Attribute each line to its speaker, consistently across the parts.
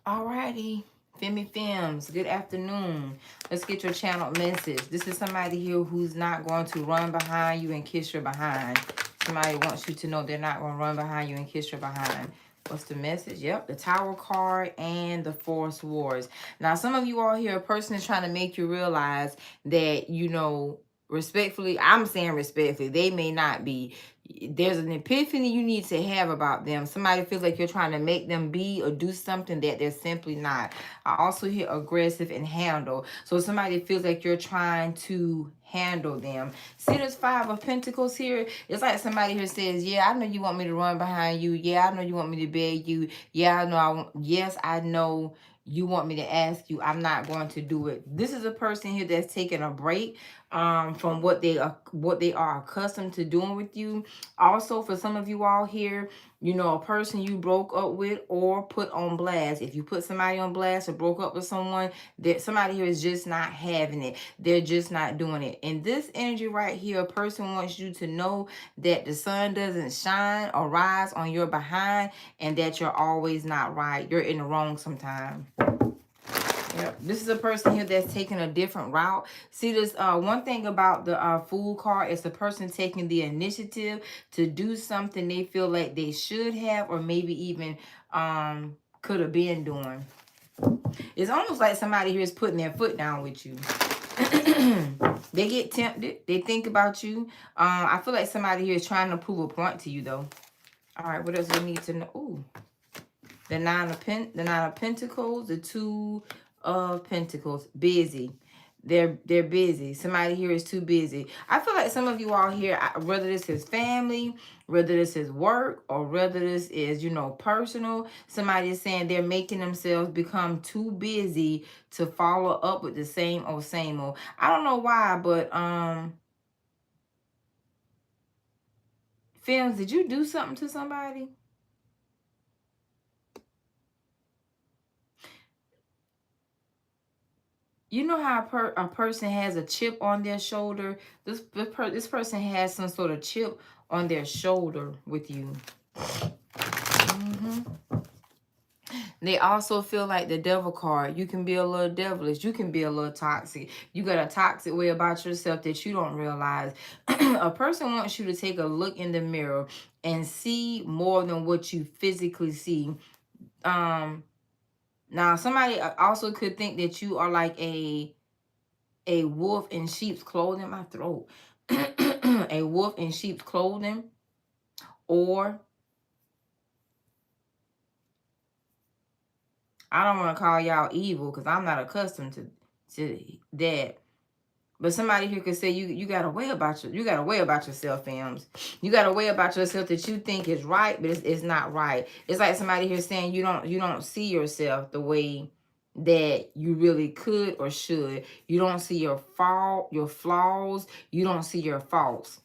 Speaker 1: Alrighty, Femi Femmes, good afternoon. Let's get your channel message. This is somebody here who's not going to run behind you and kiss your behind. Somebody wants you to know they're not going to run behind you and kiss your behind. What's the message? Yep, the Tower card and the Four Swords. Now, some of you all here, a person is trying to make you realize that, you know, respectfully, I'm saying respectfully, they may not be. There's an epiphany you need to have about them. Somebody feels like you're trying to make them be or do something that they're simply not. I also hear aggressive and handle. So somebody feels like you're trying to handle them. See this Five of Pentacles here? It's like somebody here says, yeah, I know you want me to run behind you. Yeah, I know you want me to beg you. Yeah, I know. Yes, I know you want me to ask you. I'm not going to do it. This is a person here that's taking a break from what they are accustomed to doing with you. Also, for some of you all here, you know, a person you broke up with or put on blast. If you put somebody on blast or broke up with someone, that somebody here is just not having it. They're just not doing it. In this energy right here, a person wants you to know that the sun doesn't shine or rise on your behind, and that you're always not right. You're in the wrong sometime. Yep. This is a person here that's taking a different route. See, this one thing about the Fool card is the person taking the initiative to do something they feel like they should have, or maybe even could have been doing. It's almost like somebody here is putting their foot down with you. They get tempted. They think about you. I feel like somebody here is trying to prove a point to you, though. All right, what else do we need to know? Ooh, the Nine of Pentacles, the Two of Pentacles. Busy. They're busy. Somebody here is too busy. I feel like some of you all here, whether this is family, whether this is work, or whether this is, you know, personal, somebody is saying they're making themselves become too busy to follow up with the same old, same old. I don't know why, but Films, did you do something to somebody? You know how a person has a chip on their shoulder? This person has some sort of chip on their shoulder with you. They also feel like the Devil card. You can be a little devilish. You can be a little toxic. You got a toxic way about yourself that you don't realize. A person wants you to take a look in the mirror and see more than what you physically see. Now, somebody also could think that you are like a wolf in sheep's clothing. My throat. A wolf in sheep's clothing. Or, I don't want to call y'all evil because I'm not accustomed to that. But somebody here could say you got a way about yourself, fams. You got a way about yourself that you think is right, but it's not right. It's like somebody here saying you don't see yourself the way that you really could or should. You don't see your flaws. You don't see your faults.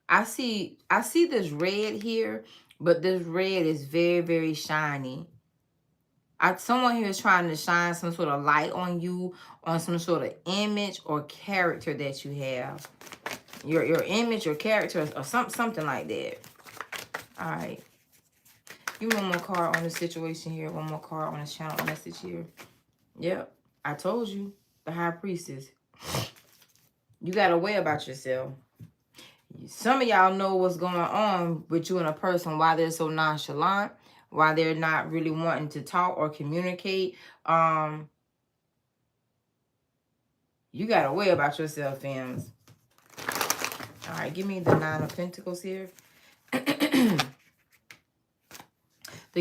Speaker 1: I see this red here, but this red is very, very shiny. Someone here is trying to shine some sort of light on you, on some sort of image or character that you have. Your image or character or something like that. All right. Give me one more card on the situation here. One more card on the channel message here. Yep. I told you. The High Priestess. You got a way about yourself. Some of y'all know what's going on with you and a person, why they're so nonchalant, why they're not really wanting to talk or communicate. You got a way about yourself, fams. All right, give me the Nine of Pentacles here. The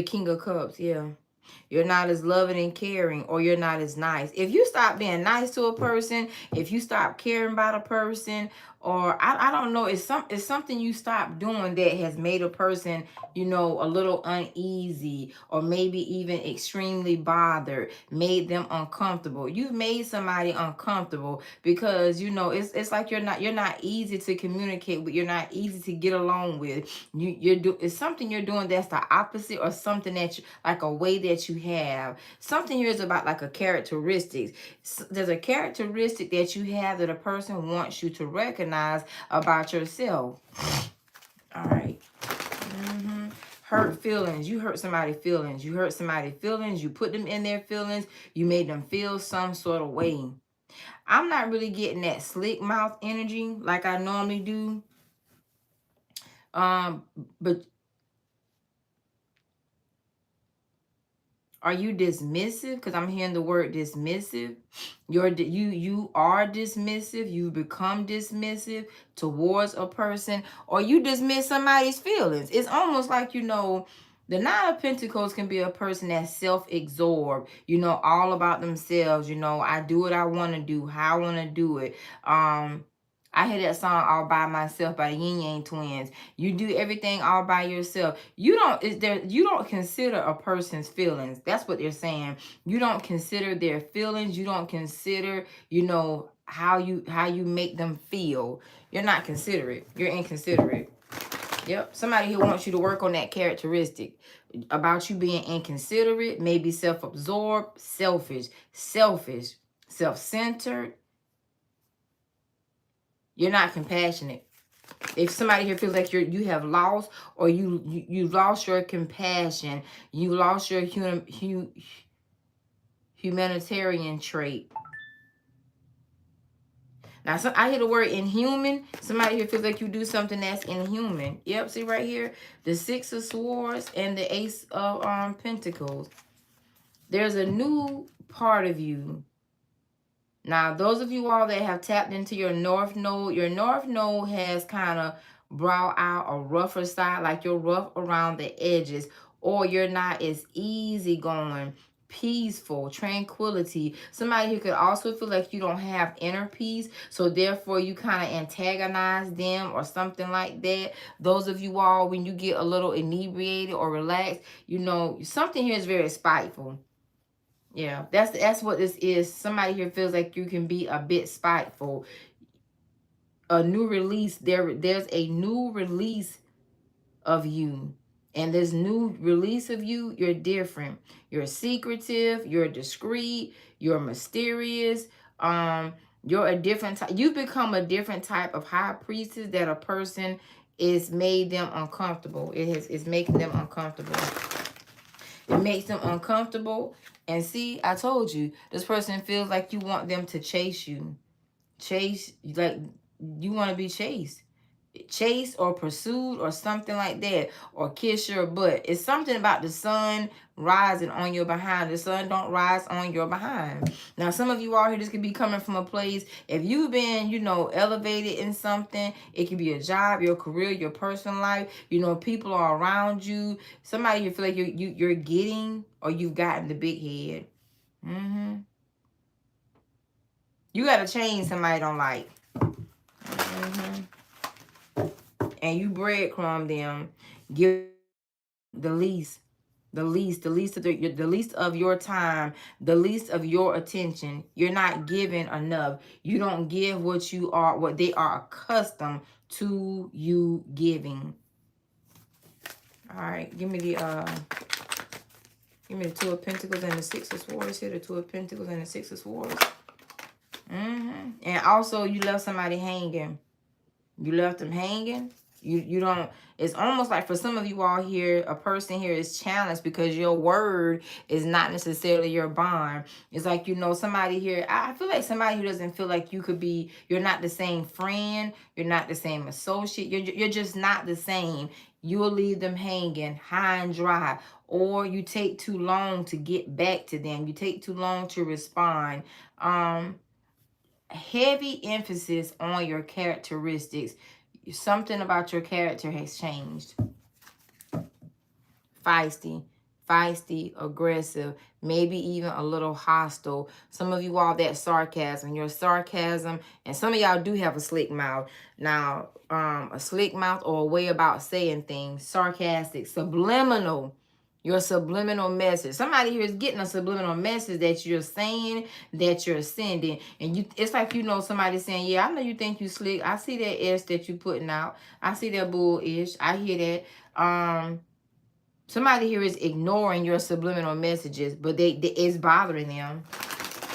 Speaker 1: King of Cups, yeah. You're not as loving and caring, or you're not as nice. If you stop being nice to a person, if you stop caring about a person, or I don't know, it's something you stop doing that has made a person, you know, a little uneasy, or maybe even extremely bothered, made them uncomfortable. You've made somebody uncomfortable because, you know, it's like you're not easy to communicate with, you're not easy to get along with. It's something you're doing that's the opposite, or something that you, like a way that you have. Something here is about like a characteristic. There's a characteristic that you have that a person wants you to recognize about yourself. All right. Hurt feelings. You hurt somebody's feelings. You hurt somebody's feelings. You put them in their feelings. You made them feel some sort of way. I'm not really getting that slick mouth energy like I normally do. But are you dismissive? Because I'm hearing the word dismissive. You are dismissive. You become dismissive towards a person, or you dismiss somebody's feelings. It's almost like, you know, the Nine of Pentacles can be a person that's self-absorbed, you know, all about themselves. You know, I do what I want to do, how I want to do it. I hear that song All By Myself by the Yin Yang Twins. You do everything all by yourself. You don't consider a person's feelings. That's what they're saying. You don't consider their feelings. You don't consider, you know, how you make them feel. You're not considerate. You're inconsiderate. Yep. Somebody here wants you to work on that characteristic about you being inconsiderate, maybe self-absorbed, selfish, self-centered. You're not compassionate. If somebody here feels like you have lost, or you lost your compassion, you lost your humanitarian trait. Now, I hear the word inhuman. Somebody here feels like you do something that's inhuman. Yep, see right here, the Six of Swords and the Ace of Pentacles. There's a new part of you. Now, those of you all that have tapped into your North Node, your North Node has kind of brought out a rougher side, like you're rough around the edges, or you're not as easygoing, peaceful, tranquility. Somebody who could also feel like you don't have inner peace, so therefore you kind of antagonize them or something like that. Those of you all, when you get a little inebriated or relaxed, you know, something here is very spiteful. Yeah, that's what this is. Somebody here feels like you can be a bit spiteful. A new release. There's a new release of you. And this new release of you, you're different. You're secretive, you're discreet, you're mysterious. You're a different type. You've become a different type of high priestess that a person is made them uncomfortable. It's making them uncomfortable. It makes them uncomfortable. And see, I told you, this person feels like you want them to chase you. Chase, like you want to be chased. Chased or pursued or something like that. Or kiss your butt. It's something about the sun rising on your behind. The sun don't rise on your behind. Now, some of you all here, this could be coming from a place. If you've been, you know, elevated in something, it could be a job, your career, your personal life. You know, people are around you. Somebody you feel like you're getting, or you've gotten the big head. You got to change somebody don't like. And you breadcrumb them. Give the least of your time, the least of your attention. You're not giving enough. You don't give what they are accustomed to you giving. All right, give me the Two of Pentacles and the Six of Swords here. The Two of Pentacles and the Six of Swords. And also, you left somebody hanging. You left them hanging. You don't, it's almost like for some of you all here, a person here is challenged because your word is not necessarily your bond. It's like, you know, somebody here, I feel like somebody who doesn't feel like you're not the same friend, you're not the same associate, you're just not the same. You'll leave them hanging high and dry, or you take too long to get back to them. You take too long to respond. Heavy emphasis on your characteristics. Something about your character has changed. Feisty. feisty, aggressive, maybe even a little hostile. Some of you all, that sarcasm, your sarcasm, and some of y'all do have a slick mouth. Now, a slick mouth or a way about saying things, sarcastic, subliminal. Your subliminal message. Somebody here is getting a subliminal message that you're saying, that you're sending. And you, it's like, you know, somebody saying, yeah, I know you think you slick. I see that S that you putting out. I see that bullish. I hear that. Somebody here is ignoring your subliminal messages, but it's bothering them.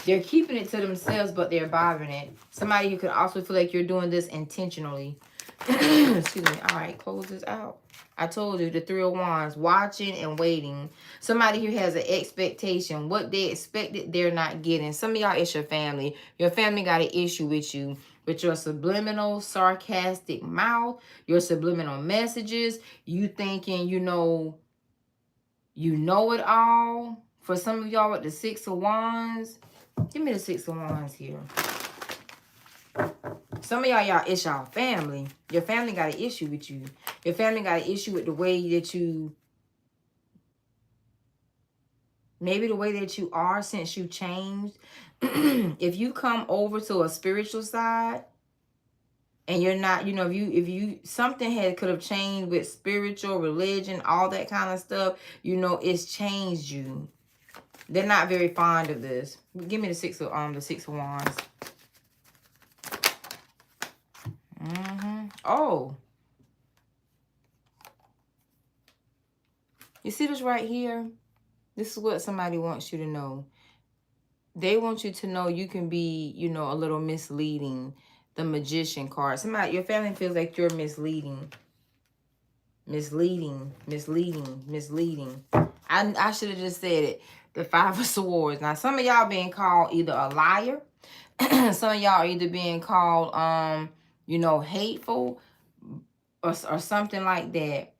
Speaker 1: They're keeping it to themselves, but they're bothering it. Somebody who could also feel like you're doing this intentionally. Excuse me. All right, close this out. I told you, the Three of Wands, watching and waiting. Somebody here has an expectation. What they expected, they're not getting. Some of y'all, it's your family. Your family got an issue with you, with your subliminal, sarcastic mouth, your subliminal messages, you thinking, you know it all. For some of y'all with the Six of Wands, give me the Six of Wands here. Some of y'all, it's y'all family. Your family got an issue with you. Your family got an issue with the way that you, maybe the way that you are since you changed. If you come over to a spiritual side and you're not, you know, if you something could have changed with spiritual, religion, all that kind of stuff, you know, it's changed you. They're not very fond of this. Give me the Six of Wands. Oh. You see this right here? This is what somebody wants you to know. They want you to know you can be, you know, a little misleading. The Magician card. Somebody, your family feels like you're misleading. Misleading. I should have just said it. The Five of Swords. Now, some of y'all being called either a liar. Some of y'all are either being called, you know, hateful or something like that.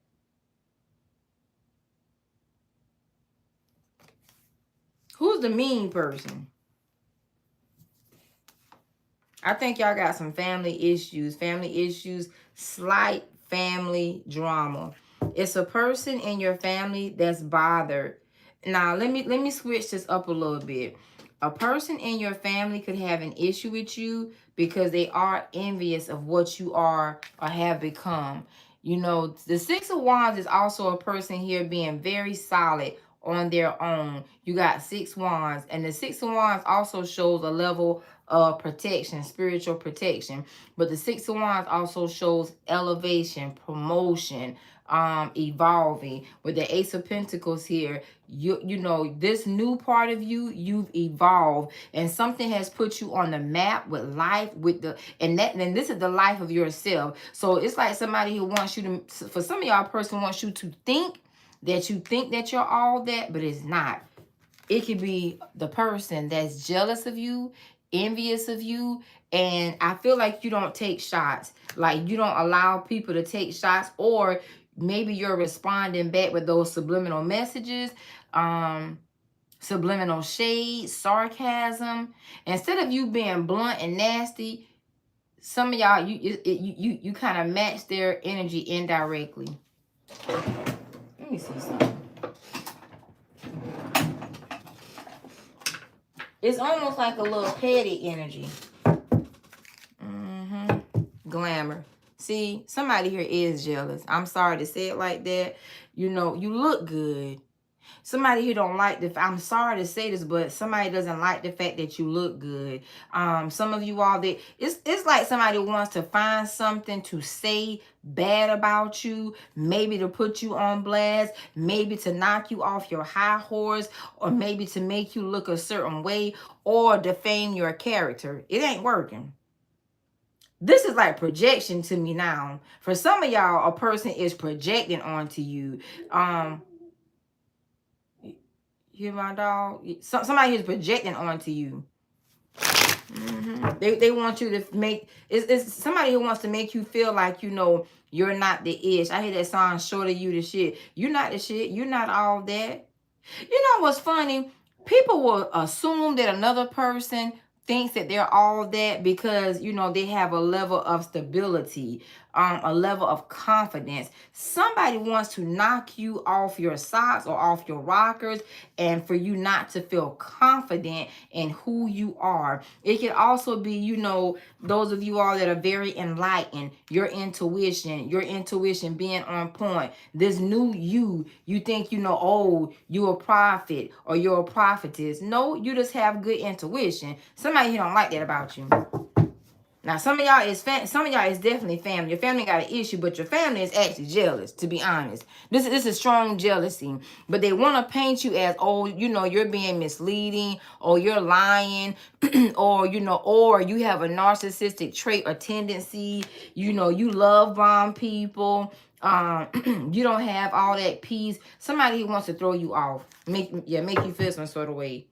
Speaker 1: Who's the mean person? I think y'all got some family issues. Slight family drama. It's a person in your family that's bothered. Now, let me switch this up a little bit. A person in your family could have an issue with you because they are envious of what you are or have become. You know, the Six of Wands is also a person here being very solid on their own. You got Six Wands, and the Six of Wands also shows a level of protection, spiritual protection. But the Six of Wands also shows elevation, promotion, evolving. With the Ace of Pentacles here, you know, this new part of you, you've evolved, and something has put you on the map with life, with the, and this is the life of yourself. So it's like somebody who wants you to, for some of y'all, a person wants you to think that you're all that, but it's not. It could be the person that's jealous of you, envious of you, and I feel like you don't take shots. Like, you don't allow people to take shots, or maybe you're responding back with those subliminal messages, subliminal shade, sarcasm. Instead of you being blunt and nasty, some of y'all, you kind of match their energy indirectly. Let me see something. It's almost like a little petty energy. Glamour. See, somebody here is jealous. I'm sorry to say it like that. You know, you look good. Somebody here don't like the, I'm sorry to say this, but somebody doesn't like the fact that you look good. Some of you all, it's like somebody wants to find something to say bad about you, maybe to put you on blast, maybe to knock you off your high horse, or maybe to make you look a certain way, or defame your character. It ain't working. This is like projection to me now. For some of y'all, a person is projecting onto you. Hear my dog? Somebody is projecting onto you. They want you to make, it's somebody who wants to make you feel like, you know, you're not the ish. I hear that song, short of you the shit. You're not the shit. You're not all that. You know what's funny? People will assume that another person thinks that they're all that because, you know, they have a level of stability. a level of confidence. Somebody wants to knock you off your socks or off your rockers, and for you not to feel confident in who you are. It can also be, you know, those of you all that are very enlightened, your intuition being on point. This new you think, you know, oh, you're a prophet or you're a prophetess. No, you just have good intuition. Somebody here don't like that about you. Now, some of y'all is definitely family. Your family got an issue, but your family is actually jealous, to be honest. This is strong jealousy. But they want to paint you as, oh, you know, you're being misleading, or you're lying, or, you know, or you have a narcissistic trait or tendency. You know, you love bomb people. You don't have all that peace. Somebody who wants to throw you off, make you feel some sort of way.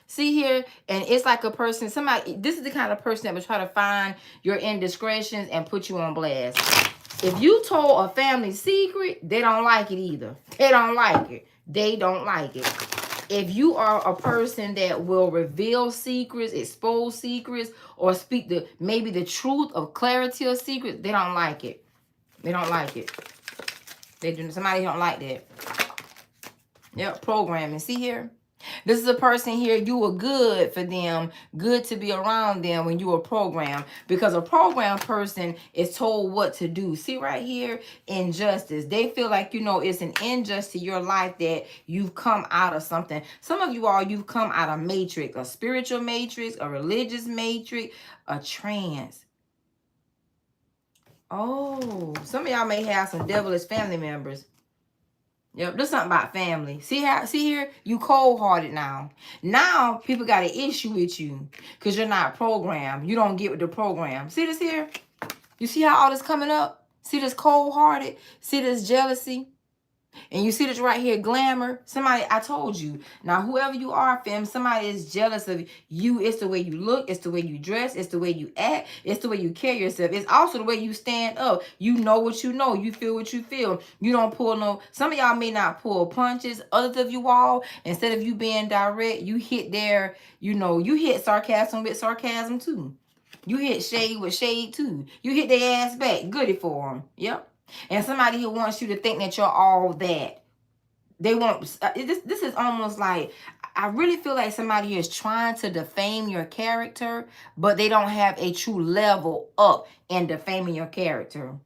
Speaker 1: See here, and it's like a person, somebody, this is the kind of person that would try to find your indiscretions and put you on blast. If you told a family secret, they don't like it either. They don't like it. They don't like it. If you are a person that will reveal secrets, expose secrets, or speak maybe the truth of clarity of secrets, they don't like it. They don't like it. Somebody don't like that. Yep, programming. See here? This is a person here, you were good for them, good to be around them when you were programmed. Because a programmed person is told what to do. See right here, injustice. They feel like, you know, it's an injustice to your life that you've come out of something. Some of you all, you've come out of matrix, a spiritual matrix, a religious matrix, a trance. Oh, some of y'all may have some devilish family members. Yep, there's something about family. See here? You cold-hearted now. Now, people got an issue with you because you're not programmed. You don't get with the program. See this here? You see how all this coming up? See this cold-hearted? See this jealousy? And you see this right here, glamour. Somebody, I told you. Now, whoever you are, fam, somebody is jealous of you. It's the way you look. It's the way you dress. It's the way you act. It's the way you carry yourself. It's also the way you stand up. You know what you know. You feel what you feel. You don't pull no... Some of y'all may not pull punches. Others of you all, instead of you being direct, you hit their... You know, you hit sarcasm with sarcasm, too. You hit shade with shade, too. You hit their ass back. Goody for them. Yep. And somebody who wants you to think that you're all that. They want, this is almost like, I really feel like somebody is trying to defame your character, but they don't have a true level up in defaming your character.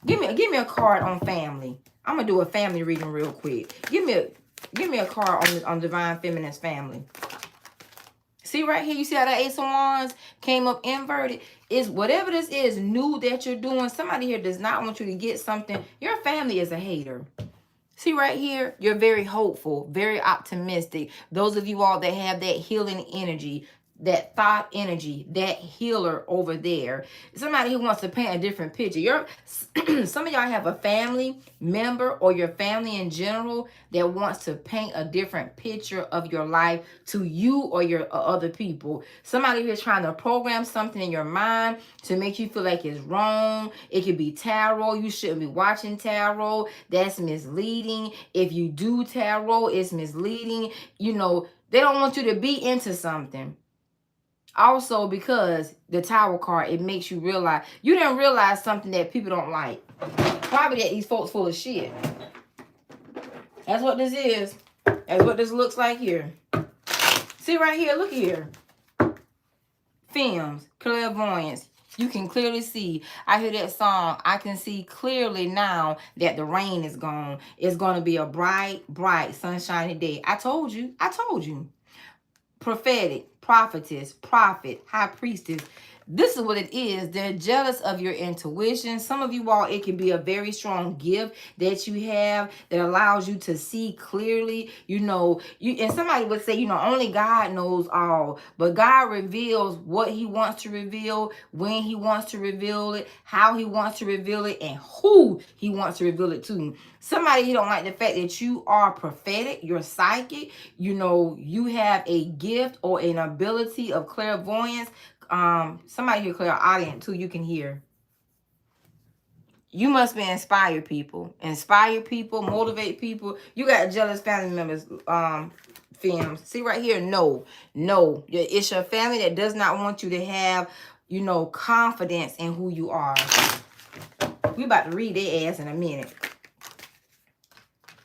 Speaker 1: Give me a card on family. I'm gonna do a family reading real quick. Give me a card on Divine Feminine's family. See right here, you see how that Ace of Wands came up inverted? Is whatever this is new that you're doing, somebody here does not want you to get something. Your family is a hater. See right here, you're very hopeful, very optimistic. Those of you all that have that healing energy, that thought energy, that healer over there. Somebody who wants to paint a different picture. Some of y'all have a family member or your family in general that wants to paint a different picture of your life to you or your other people. Somebody who's trying to program something in your mind to make you feel like it's wrong. It could be tarot. You shouldn't be watching tarot. That's misleading. If you do tarot, it's misleading. You know, they don't want you to be into something. Also, because the Tower card, it makes you realize, you didn't realize something that people don't like. Probably that these folks full of shit. That's what this is. That's what this looks like here. See right here, look here. Films, clairvoyance. You can clearly see. I hear that song. I can see clearly now that the rain is gone. It's going to be a bright, bright, sunshiny day. I told you. I told you. Prophetic, prophetess, prophet, high priestess. This is what it is. They're jealous of your intuition. Some of you all, it can be a very strong gift that you have that allows you to see clearly. You know, and somebody would say, you know, only God knows all. But God reveals what he wants to reveal, when he wants to reveal it, how he wants to reveal it, and who he wants to reveal it to. Somebody who don't like the fact that you are prophetic, you're psychic, you know, you have a gift or an ability of clairvoyance. Somebody here clairaudient too, you can hear. You must be inspire people, motivate people. You got jealous family members, films. See right here, no, it's your family that does not want you to have, you know, confidence in who you are. We about to read their ass in a minute.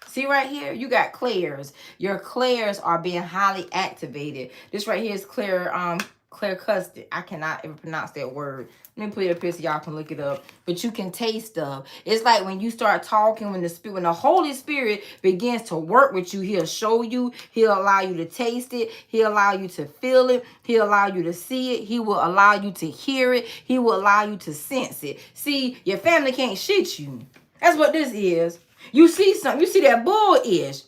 Speaker 1: See right here, you got clairs. Your clairs are being highly activated. This right here is clear custard. I cannot ever pronounce that word. Let me put it up here so y'all can look it up. But you can taste stuff. It's like when you start talking, when the Holy Spirit begins to work with you, he'll show you, he'll allow you to taste it, he'll allow you to feel it, he'll allow you to see it, he will allow you to hear it, he will allow you to sense it. See, your family can't shit you. That's what this is. You see something, you see that bull-ish.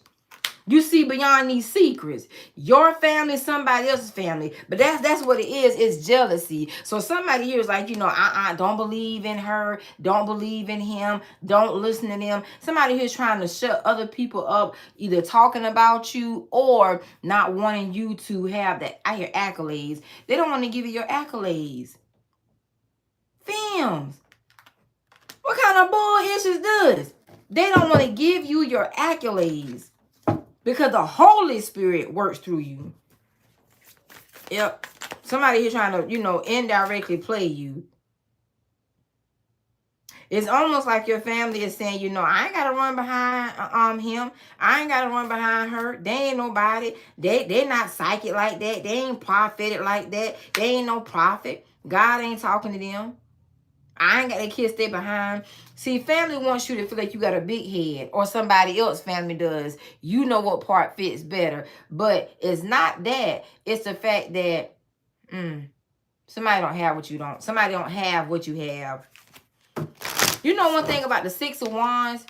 Speaker 1: You see beyond these secrets. Your family, somebody else's family. But that's what it is. It's jealousy. So somebody here is like, you know, don't believe in her. Don't believe in him. Don't listen to them. Somebody here is trying to shut other people up, either talking about you or not wanting you to have that. I hear accolades. They don't want to give you your accolades. Films. What kind of bullshit is this? They don't want to give you your accolades. Because the Holy Spirit works through you. Yep. Somebody here trying to, you know, indirectly play you. It's almost like your family is saying, you know, I ain't got to run behind him. I ain't got to run behind her. They ain't nobody. They not psychic like that. They ain't prophetic like that. They ain't no prophet. God ain't talking to them. I ain't got that kid stay behind. See, family wants you to feel like you got a big head, or somebody else family does. You know what part fits better. But it's not that. It's the fact that somebody don't have what you don't. Somebody don't have what you have. You know one thing about the Six of Wands?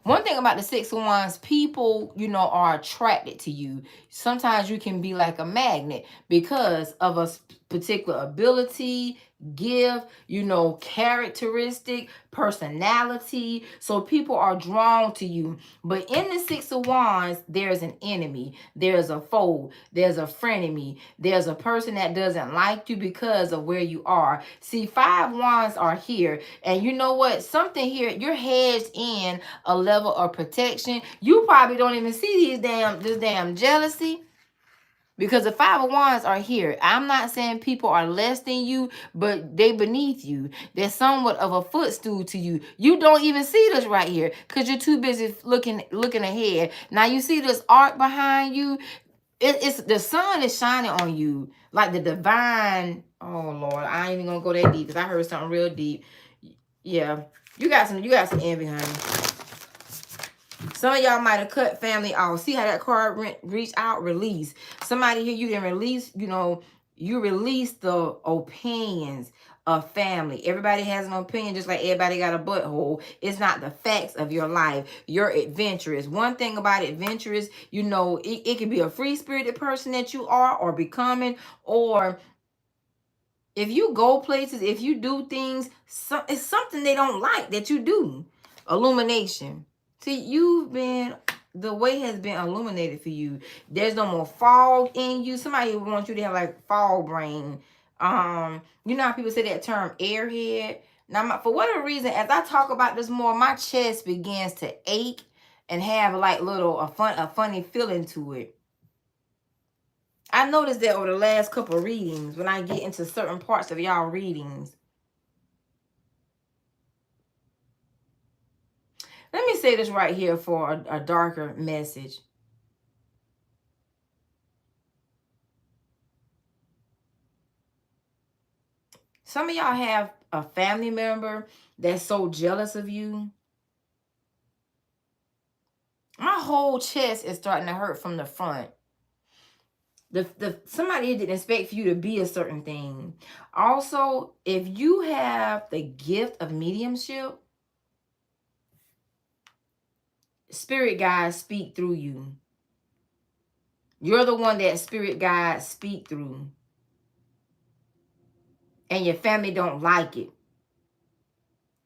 Speaker 1: One thing about the Six of Wands, people, you know, are attracted to you. Sometimes you can be like a magnet because of a particular ability, gift, you know, characteristic, personality. So people are drawn to you. But in the Six of Wands, there's an enemy. There's a foe. There's a frenemy. There's a person that doesn't like you because of where you are. See, 5 Wands are here. And you know what? Something here, you're hedged in a level of protection. You probably don't even see this damn jealousy. Because the 5 of Wands are here. I'm not saying people are less than you, but they beneath you. They're somewhat of a footstool to you. You don't even see this right here because you're too busy looking ahead. Now you see this arc behind you. It's the sun is shining on you like the divine. Oh Lord, I ain't even gonna go that deep because I heard something real deep. Yeah, you got some envy, honey. Some of y'all might have cut family off. See how that card reached out? Release. Somebody here, you didn't release, you know, you release the opinions of family. Everybody has an opinion just like everybody got a butthole. It's not the facts of your life. You're adventurous. One thing about adventurous, you know, it can be a free-spirited person that you are or becoming, or if you go places, if you do things, it's something they don't like that you do. Illumination. See, the way has been illuminated for you. There's no more fog in you. Somebody wants you to have like fog brain. You know how people say that term airhead? Now, for whatever reason, as I talk about this more, my chest begins to ache and have like a funny feeling to it. I noticed that over the last couple of readings when I get into certain parts of y'all readings. Let me say this right here for a darker message. Some of y'all have a family member that's so jealous of you. My whole chest is starting to hurt from the front. Somebody didn't expect for you to be a certain thing. Also, if you have the gift of mediumship, spirit guides speak through you. You're the one that spirit guides speak through. And your family don't like it.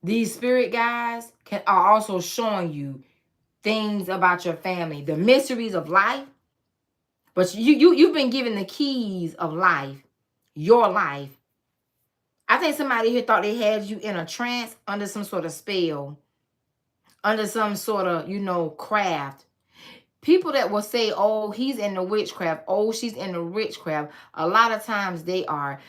Speaker 1: These spirit guides are also showing you things about your family, the mysteries of life. But you've been given the keys of life, your life. I think somebody here thought they had you in a trance under some sort of spell, under some sort of, you know, craft. People that will say, oh, he's in the witchcraft. Oh, she's in the witchcraft. A lot of times they are.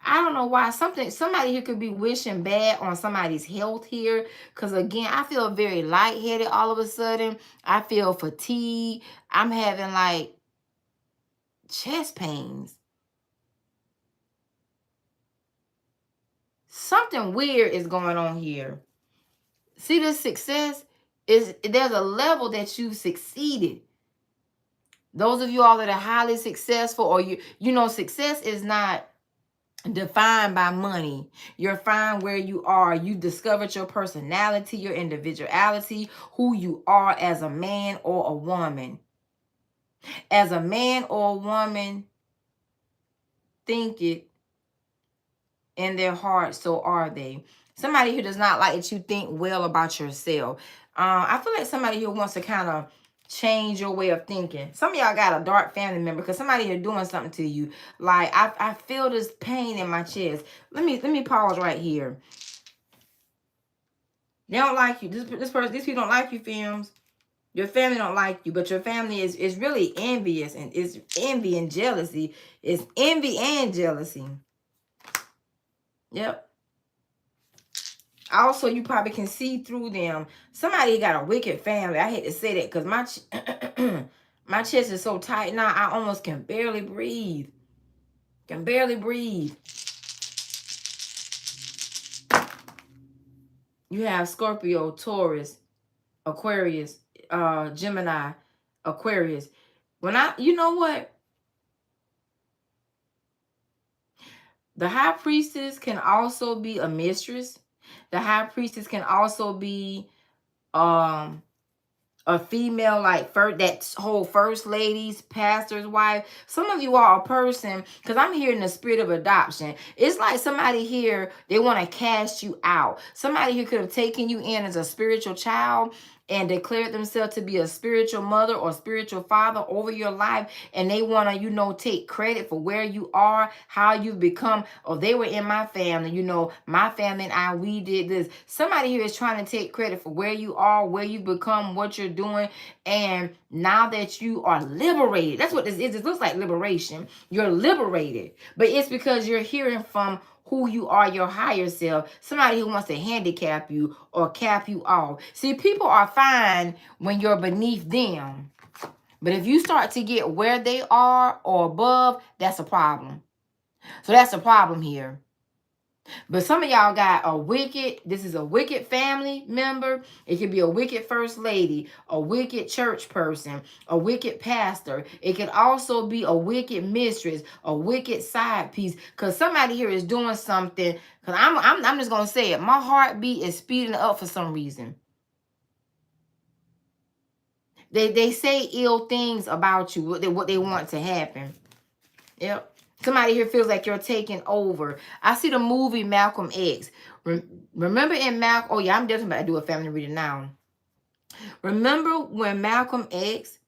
Speaker 1: I don't know why. Somebody here could be wishing bad on somebody's health here. Because again, I feel very lightheaded all of a sudden. I feel fatigue. I'm having like chest pains. Something weird is going on here. See, this success is, there's a level that you've succeeded. Those of you all that are highly successful, or you know, success is not defined by money. You're fine where you are. You discovered your personality, your individuality, who you are as a man or a woman. As a man or a woman, think it in their heart, so are they. Somebody who does not like that you think well about yourself. I feel like somebody who wants to kind of change your way of thinking. Some of y'all got a dark family member because somebody here doing something to you. Like I feel this pain in my chest. Let me pause right here. They don't like you. These people don't like you, films. Your family don't like you, but your family is really envious, and it's envy and jealousy. It's envy and jealousy. Yep. Also, you probably can see through them. Somebody got a wicked family. I hate to say that because my chest is so tight now, I almost can barely breathe. Can barely breathe. You have Scorpio, Taurus, Aquarius, Gemini, Aquarius. You know what? The High Priestess can also be a mistress. The High Priestess can also be a female, like that whole first ladies, pastor's wife. Some of you are a person, because I'm hearing the spirit of adoption. It's like somebody here, they want to cast you out. Somebody here could have taken you in as a spiritual child and declared themselves to be a spiritual mother or spiritual father over your life, and they want to, you know, take credit for where you are, how you've become. Oh, they were in my family, you know, my family and we did this. Somebody here is trying to take credit for where you are, where you've become, what you're doing, and now that you are liberated, that's what this is. It looks like liberation. You're liberated, but it's because you're hearing from who you are, your higher self. Somebody who wants to handicap you or cap you off. See, people are fine when you're beneath them, but if you start to get where they are or above, that's a problem. So that's a problem here. But some of y'all got this is a wicked family member. It could be a wicked first lady, a wicked church person, a wicked pastor. It could also be a wicked mistress, a wicked side piece. Because somebody here is doing something. Because I'm just going to say it. My heartbeat is speeding up for some reason. They say ill things about you, what they want to happen. Yep. Somebody here feels like you're taking over. I see the movie Malcolm X. Remember in Malcolm... Oh, yeah, I'm definitely about to do a family reading now. Remember when Malcolm X,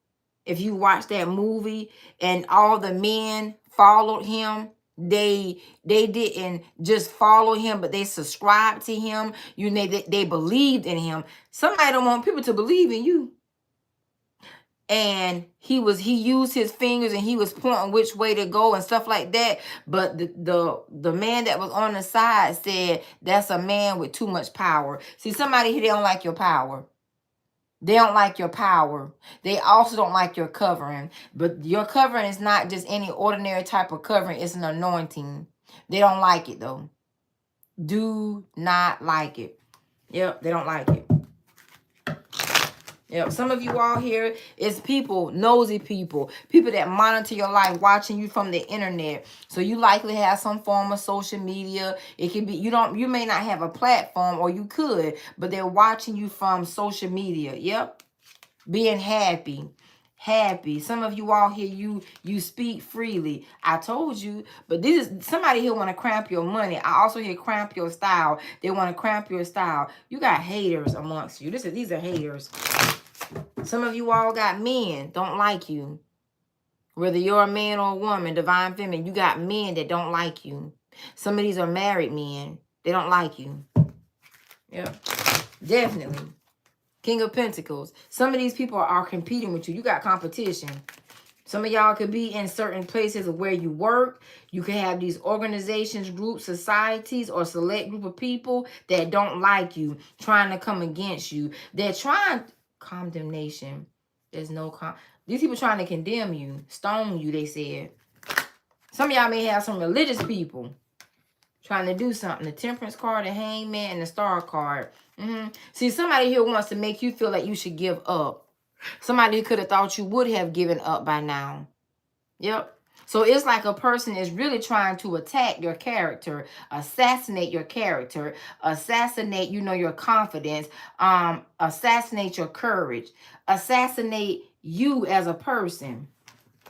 Speaker 1: if you watch that movie, and all the men followed him, they didn't just follow him, but they subscribed to him. You know, they believed in him. Somebody don't want people to believe in you. And he used his fingers and he was pointing which way to go and stuff like that. But the man that was on the side said, that's a man with too much power. See, somebody here, they don't like your power. They don't like your power. They also don't like your covering. But your covering is not just any ordinary type of covering. It's an anointing. They don't like it, though. Do not like it. Yep, they don't like it. Yep, some of you all here is people, nosy people that monitor your life, watching you from the internet. So you likely have some form of social media. It could be, you may not have a platform, or you could, but they're watching you from social media. Yep. Being happy. Some of you all here, you speak freely. I told you, but this is somebody here want to cramp your money. I also hear cramp your style. They want to cramp your style. You got haters amongst you. These are haters. Some of you all got men don't like you. Whether you're a man or a woman, divine feminine, you got men that don't like you. Some of these are married men. They don't like you. Yep, definitely. King of Pentacles. Some of these people are competing with you. You got competition. Some of y'all could be in certain places of where you work. You could have these organizations, groups, societies, or select group of people that don't like you, trying to come against you. They're trying condemnation. There's no these people trying to condemn you, stone you, they said. Some of y'all may have some religious people trying to do something. The Temperance card, the Hangman, and the Star card. See, somebody here wants to make you feel like you should give up. Somebody could have thought you would have given up by now. Yep. So it's like a person is really trying to attack your character, assassinate your character, assassinate, your confidence, assassinate your courage, assassinate you as a person.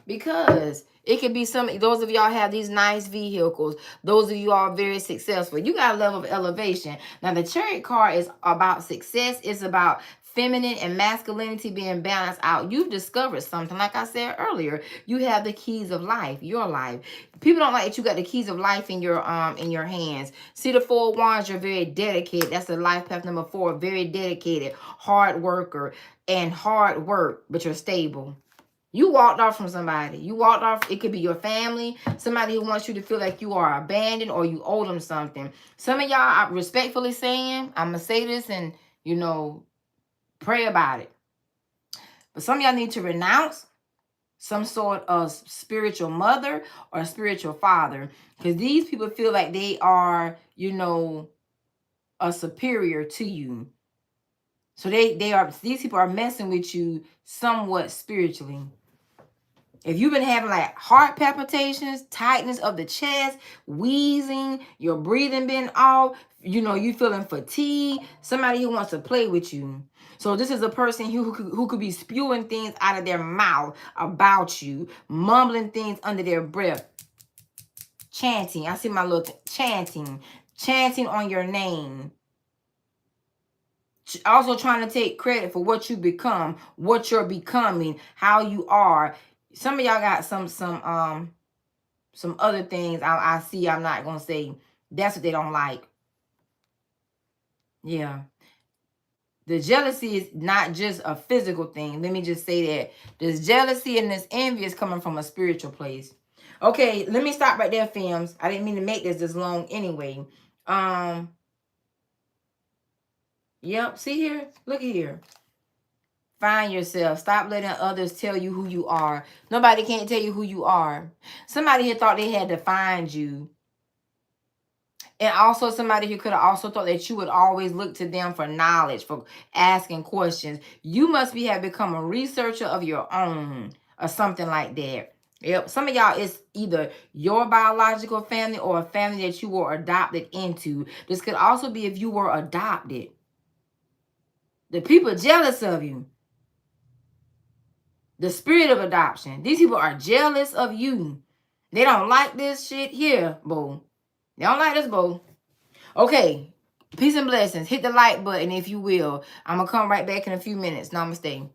Speaker 1: Because it could be those of y'all have these nice vehicles. Those of you are very successful. You got a level of elevation. Now, the Chariot card is about success. It's about feminine and masculinity being balanced out. You've discovered something. Like I said earlier, you have the keys of life, your life. People don't like that you got the keys of life in your hands. See the 4 wands, you're very dedicated. That's the life path number 4. Very dedicated, hard worker, and hard work, but you're stable. You walked off from somebody. You walked off. It could be your family. Somebody who wants you to feel like you are abandoned or you owe them something. Some of y'all, I'm respectfully saying, I'm going to say this and, pray about it. But some of y'all need to renounce some sort of spiritual mother or spiritual father. Because these people feel like they are, a superior to you. So these people are messing with you somewhat spiritually. If you've been having like heart palpitations, tightness of the chest, wheezing, your breathing been off, you feeling fatigue, somebody who wants to play with you. So this is a person who could be spewing things out of their mouth about you, mumbling things under their breath, chanting. I see my little chanting on your name. Also trying to take credit for what you become, what you're becoming, how you are. Some of y'all got some other things I see. I'm not gonna say that's what they don't like. Yeah. The jealousy is not just a physical thing. Let me just say that. This jealousy and this envy is coming from a spiritual place. Okay, let me stop right there, films. I didn't mean to make this long anyway. Yep, see here? Look at here. Find yourself. Stop letting others tell you who you are. Nobody can't tell you who you are. Somebody here thought they had to find you. And also somebody who could have also thought that you would always look to them for knowledge, for asking questions. You must have become a researcher of your own or something like that. Yep. Some of y'all, it's either your biological family or a family that you were adopted into. This could also be if you were adopted. The people jealous of you. The spirit of adoption. These people are jealous of you. They don't like this shit here, boo. They don't like this, boo. Okay. Peace and blessings. Hit the like button if you will. I'm going to come right back in a few minutes. Namaste.